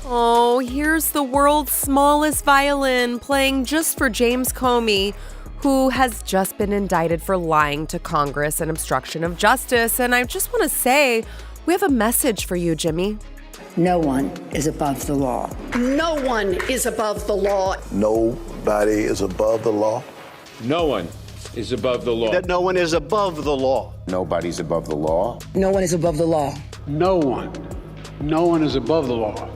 Oh, here's the world's smallest violin playing just for James Comey, who has just been indicted for lying to Congress and obstruction of justice. And I just want to say, we have a message for you, Jimmy. No one is above the law. No one is above the law. Nobody is above the law. No one is above the law. That no one is above the law. Nobody's above the law. No one is above the law. No one. No one is above the law.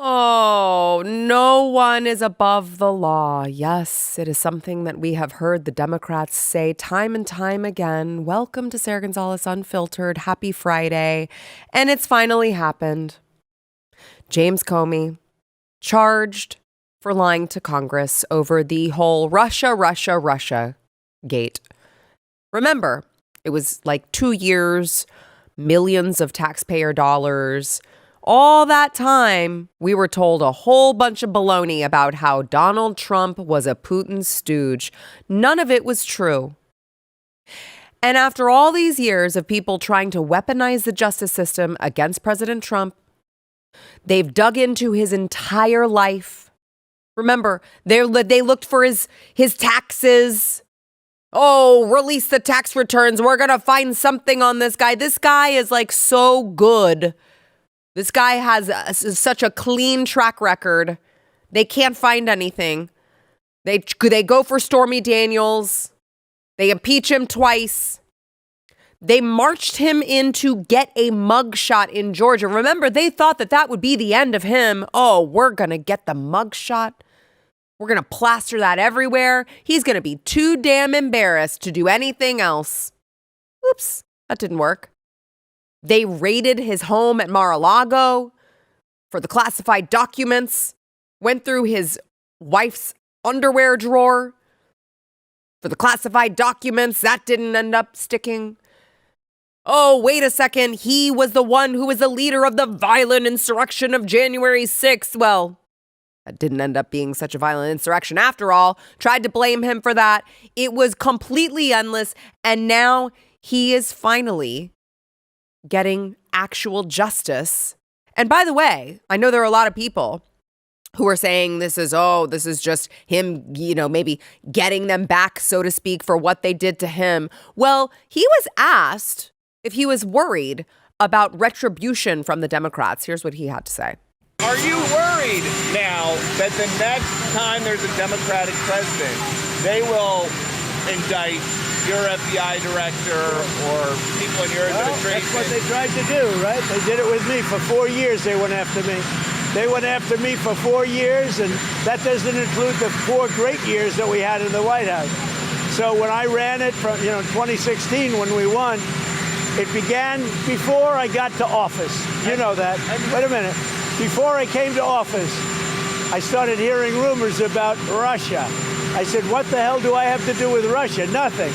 Oh, no one is above the law. Yes, it is something that we have heard the Democrats say time and time again. Welcome to Sara Gonzales Unfiltered. Happy Friday. And it's finally happened. James Comey charged for lying to Congress over the whole Russia gate. Remember, it was like 2 years, millions of taxpayer dollars. All that time, we were told a whole bunch of baloney about how Donald Trump was a Putin stooge. None of it was true. And after all these years of people trying to weaponize the justice system against President Trump, they've dug into his entire life. Remember, they looked for his taxes. Oh, release the tax returns. We're going to find something on this guy. This guy is like so good. This guy has such a clean track record. They can't find anything. They go for Stormy Daniels. They impeach him twice. They marched him in to get a mugshot in Georgia. Remember, they thought that would be the end of him. Oh, we're going to get the mugshot. We're going to plaster that everywhere. He's going to be too damn embarrassed to do anything else. Oops, that didn't work. They raided his home at Mar-a-Lago for the classified documents, went through his wife's underwear drawer for the classified documents. That didn't end up sticking. Oh, wait a second. He was the one who was the leader of the violent insurrection of January 6th. Well, that didn't end up being such a violent insurrection after all. Tried to blame him for that. It was completely endless. And now he is finally getting actual justice. And by the way, I know there are a lot of people who are saying this is just him, maybe getting them back, so to speak, for what they did to him. Well, he was asked if he was worried about retribution from the Democrats. Here's what he had to say. Are you worried now that the next time there's a Democratic president, they will indict your FBI director or people in your administration? That's what they tried to do, right? They did it with me for 4 years. They went after me. They went after me for 4 years, and that doesn't include the 4 great years that we had in the White House. So when I ran it from 2016 when we won, it began before I got to office. You know that. Wait a minute. Before I came to office, I started hearing rumors about Russia. I said, what the hell do I have to do with Russia? Nothing.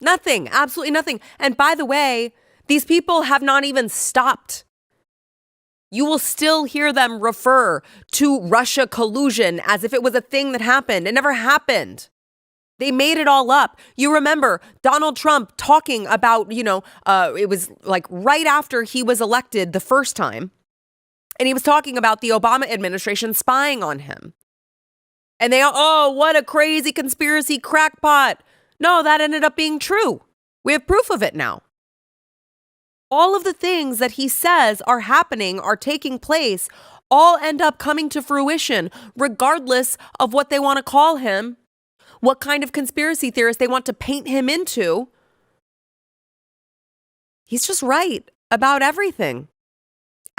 Nothing. Absolutely nothing. And by the way, these people have not even stopped. You will still hear them refer to Russia collusion as if it was a thing that happened. It never happened. They made it all up. You remember Donald Trump talking about, it was like right after he was elected the first time. And he was talking about the Obama administration spying on him. And they, what a crazy conspiracy crackpot. No, that ended up being true. We have proof of it now. All of the things that he says are happening, are taking place, all end up coming to fruition, regardless of what they want to call him, what kind of conspiracy theorist they want to paint him into. He's just right about everything,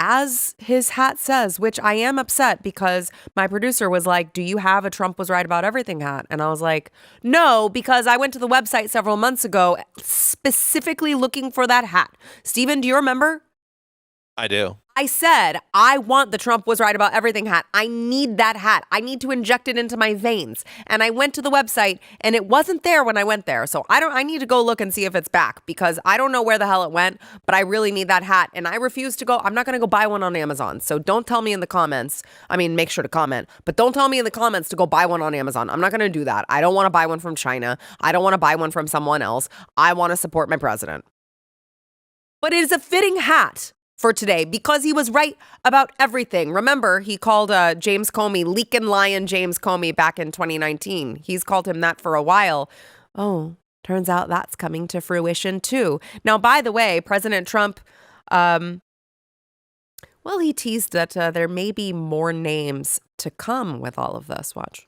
as his hat says, which I am upset because my producer was like, do you have a Trump was right about everything hat? And I was like, no, because I went to the website several months ago specifically looking for that hat. Steven, do you remember? I do. I said, I want the Trump was right about everything hat. I need that hat. I need to inject it into my veins. And I went to the website and it wasn't there when I went there. So I need to go look and see if it's back because I don't know where the hell it went, but I really need that hat. And I refuse to go. I'm not going to go buy one on Amazon. So don't tell me in the comments. I mean, make sure to comment, but don't tell me in the comments to go buy one on Amazon. I'm not going to do that. I don't want to buy one from China. I don't want to buy one from someone else. I want to support my president. But it is a fitting hat for today because he was right about everything. Remember, he called James Comey leaking lion James Comey back in 2019. He's called him that for a while. Oh, turns out that's coming to fruition too. Now, by the way, President Trump, well, he teased that there may be more names to come with all of this. Watch.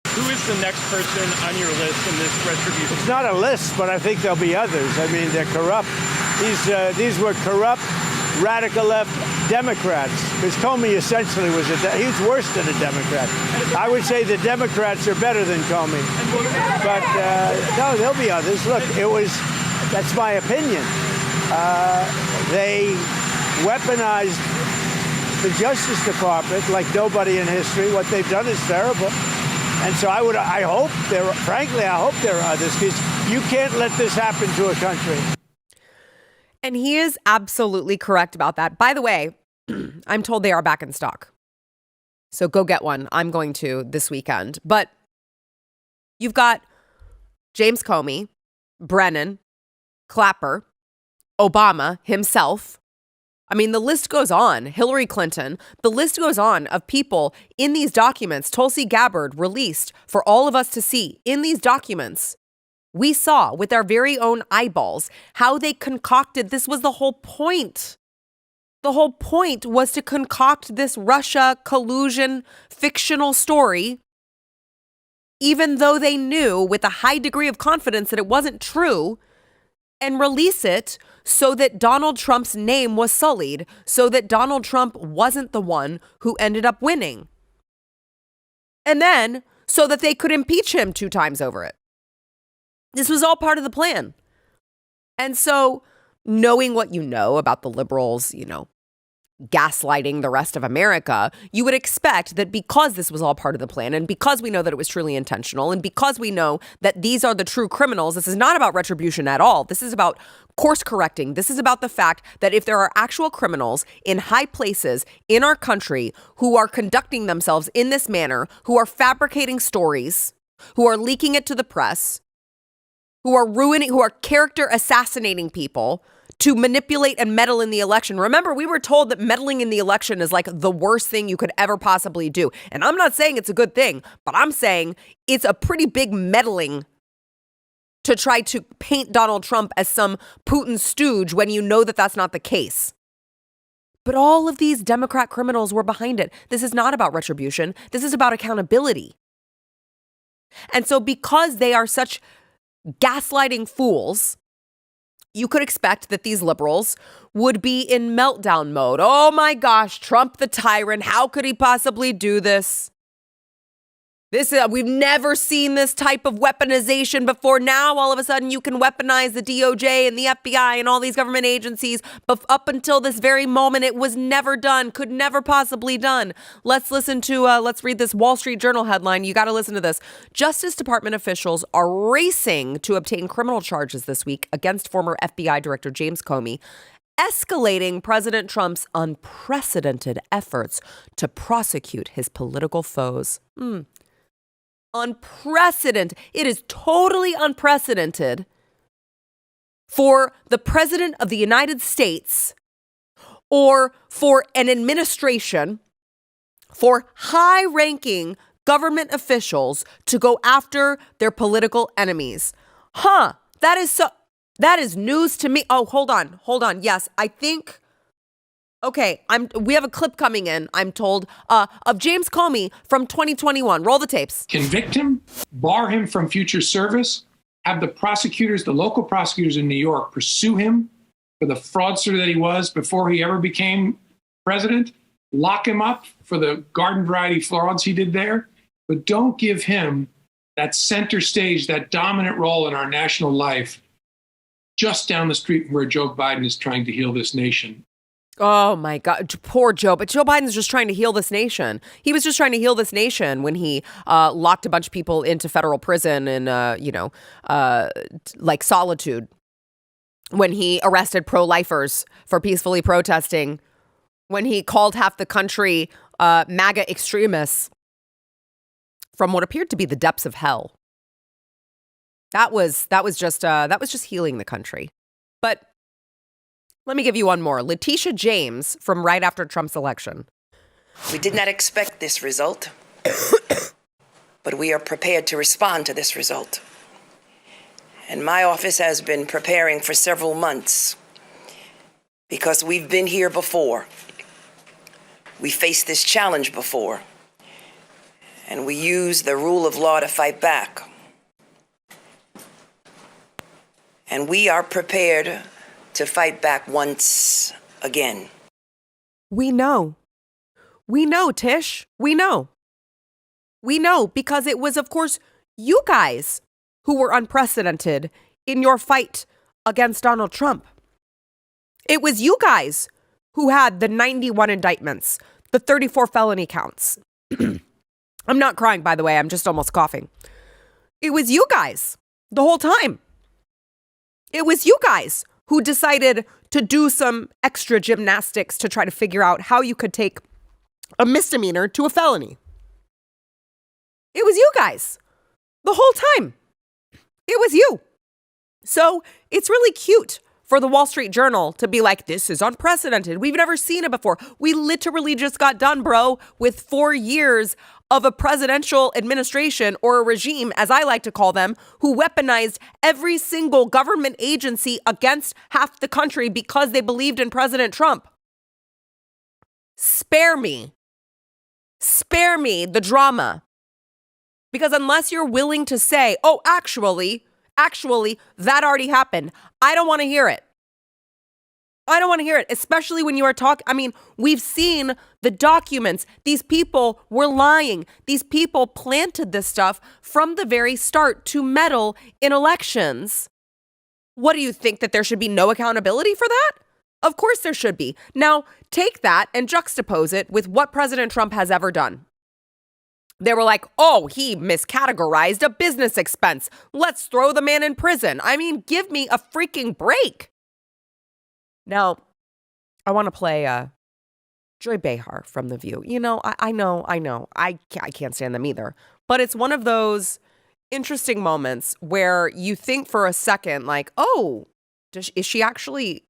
Who is the next person on your list in this retribution? It's not a list, but I think there'll be others. I mean, they're corrupt. These were corrupt, radical left Democrats. Because Comey essentially was he was worse than a Democrat. I would say the Democrats are better than Comey. But no, there'll be others. Look, that's my opinion. They weaponized the Justice Department like nobody in history. What they've done is terrible. And so I hope there are others because you can't let this happen to a country. And he is absolutely correct about that. By the way, I'm told they are back in stock. So go get one. I'm going to this weekend. But you've got James Comey, Brennan, Clapper, Obama himself. I mean, the list goes on. Hillary Clinton. The list goes on of people in these documents. Tulsi Gabbard released for all of us to see. In these documents, we saw with our very own eyeballs how they concocted. This was the whole point. The whole point was to concoct this Russia collusion fictional story, even though they knew with a high degree of confidence that it wasn't true, and release it so that Donald Trump's name was sullied, so that Donald Trump wasn't the one who ended up winning. And then so that they could impeach him 2 times over it. This was all part of the plan. And so knowing what you know about the liberals, gaslighting the rest of America, you would expect that because this was all part of the plan and because we know that it was truly intentional and because we know that these are the true criminals, this is not about retribution at all. This is about course correcting. This is about the fact that if there are actual criminals in high places in our country who are conducting themselves in this manner, who are fabricating stories, who are leaking it to the press, who are character assassinating people to manipulate and meddle in the election. Remember, we were told that meddling in the election is like the worst thing you could ever possibly do. And I'm not saying it's a good thing, but I'm saying it's a pretty big meddling to try to paint Donald Trump as some Putin stooge when you know that that's not the case. But all of these Democrat criminals were behind it. This is not about retribution. This is about accountability. And so because they are such gaslighting fools, you could expect that these liberals would be in meltdown mode. Oh my gosh, Trump the tyrant. How could he possibly do this? We've never seen this type of weaponization before. Now, all of a sudden, you can weaponize the DOJ and the FBI and all these government agencies. But up until this very moment, it was never done, could never possibly done. Let's read this Wall Street Journal headline. You got to listen to this. Justice Department officials are racing to obtain criminal charges this week against former FBI Director James Comey, escalating President Trump's unprecedented efforts to prosecute his political foes. Unprecedented. It is totally unprecedented for the president of the United States or for an administration, for high-ranking government officials to go after their political enemies. That is news to me. Oh, hold on. Yes, I think. Okay, we have a clip coming in, I'm told, of James Comey from 2021. Roll the tapes. Convict him, bar him from future service, have the local prosecutors in New York pursue him for the fraudster that he was before he ever became president, lock him up for the garden variety frauds he did there, but don't give him that center stage, that dominant role in our national life just down the street from where Joe Biden is trying to heal this nation. Oh my God, poor Joe. But Joe Biden's just trying to heal this nation. He was just trying to heal this nation when he locked a bunch of people into federal prison in, like solitude. When he arrested pro-lifers for peacefully protesting. When he called half the country MAGA extremists from what appeared to be the depths of hell. That was just healing the country. But let me give you one more. Letitia James from right after Trump's election. We did not expect this result, but we are prepared to respond to this result. And my office has been preparing for several months because we've been here before. We faced this challenge before, and we used the rule of law to fight back. And we are prepared to fight back once again. We know. We know, Tish. We know. We know because it was, of course, you guys who were unprecedented in your fight against Donald Trump. It was you guys who had the 91 indictments, the 34 felony counts. I'm not crying, by the way. I'm just almost coughing. It was you guys the whole time. It was you guys who decided to do some extra gymnastics to try to figure out how you could take a misdemeanor to a felony. It was you guys the whole time. It was you. So it's really cute for the Wall Street Journal to be like, this is unprecedented. We've never seen it before. We literally just got done, bro, with 4 years of a presidential administration, or a regime, as I like to call them, who weaponized every single government agency against half the country because they believed in President Trump. Spare me the drama. Because unless you're willing to say, oh, actually, that already happened, I don't want to hear it. I don't want to hear it, especially when you are talking. I mean, we've seen the documents. These people were lying. These people planted this stuff from the very start to meddle in elections. What do you think, that there should be no accountability for that? Of course there should be. Now, take that and juxtapose it with what President Trump has ever done. They were like, oh, he miscategorized a business expense. Let's throw the man in prison. I mean, give me a freaking break. Now, I want to play Joy Behar from The View. You know, I know. I can't stand them either. But it's one of those interesting moments where you think for a second, like, oh, is she actually,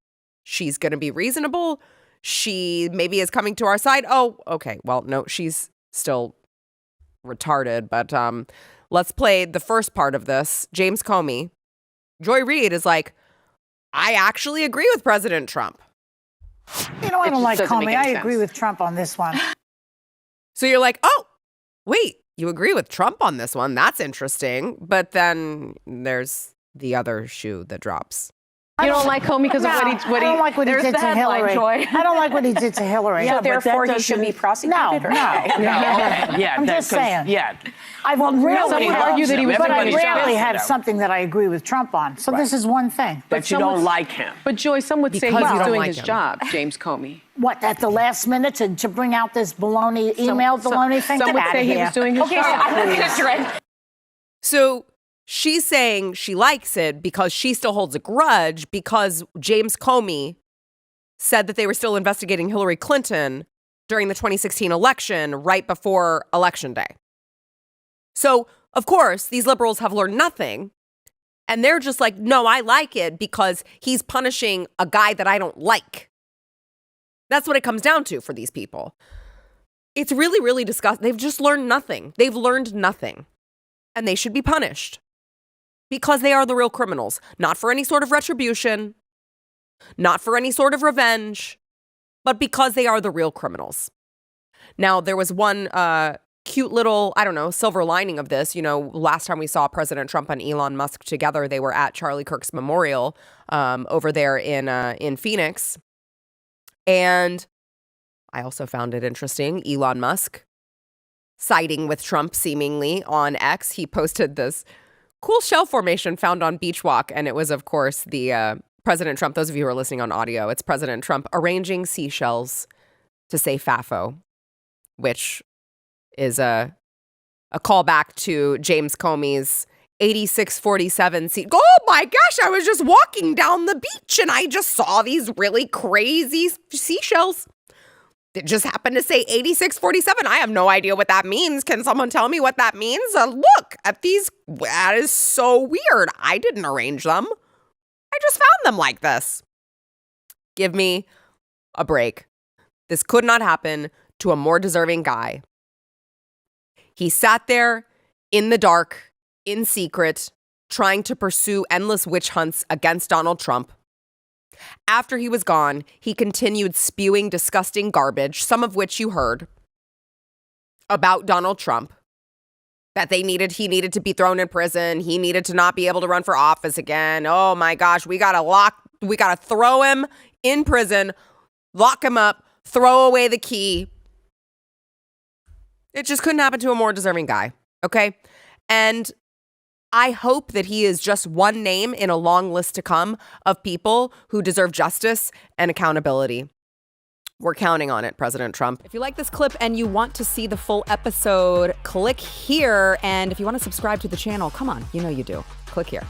she's going to be reasonable? She maybe is coming to our side. Oh, okay. Well, no, she's still retarded. But let's play the first part of this. James Comey. Joy Reid is like, I actually agree with President Trump. You know, I don't like Comey. I agree with Trump on this one. So you're like, oh, wait, you agree with Trump on this one? That's interesting. But then there's the other shoe that drops. You don't like Comey because of what he I don't like what he did to Hillary. Joy. I don't like what he did to Hillary. So therefore he should be prosecuted? No. Yeah, I'm just saying. Yeah. I will rarely argue that he was but I doing rarely his job. have something that I agree with Trump on. So this is one thing. But you don't like him. But Joy, some would say Because you he's don't doing like his him. job, James Comey. What, at the last minute to bring out this baloney email baloney thing? Some Get would outta say he here. was doing his job. So she's saying she likes it because she still holds a grudge because James Comey said that they were still investigating Hillary Clinton during the 2016 election right before Election Day. So, of course, these liberals have learned nothing. And they're just like, no, I like it because he's punishing a guy that I don't like. That's what it comes down to for these people. It's really, really disgusting. They've just learned nothing. They've learned nothing. And they should be punished. Because they are the real criminals, not for any sort of retribution, not for any sort of revenge, but because they are the real criminals. Now, there was one cute little, I don't know, silver lining of this. You know, last time we saw President Trump and Elon Musk together, they were at Charlie Kirk's memorial over there in Phoenix. And I also found it interesting, Elon Musk siding with Trump seemingly on X. He posted this cool shell formation found on Beach Walk. And it was, of course, the President Trump, those of you who are listening on audio, it's President Trump arranging seashells to say FAFO, which is a callback to James Comey's 8647 seat. Oh my gosh, I was just walking down the beach and I just saw these really crazy seashells. It just happened to say 8647. I have no idea what that means. Can someone tell me what that means? Look at these. That is so weird. I didn't arrange them. I just found them like this. Give me a break. This could not happen to a more deserving guy. He sat there in the dark, in secret, trying to pursue endless witch hunts against Donald Trump. After he was gone, he continued spewing disgusting garbage, some of which you heard, about Donald Trump. That he needed to be thrown in prison. He needed to not be able to run for office again. Oh my gosh, we gotta throw him in prison, lock him up, throw away the key. It just couldn't happen to a more deserving guy, okay? And I hope that he is just one name in a long list to come of people who deserve justice and accountability. We're counting on it, President Trump. If you like this clip and you want to see the full episode, click here. And if you want to subscribe to the channel, come on, you know you do. Click here.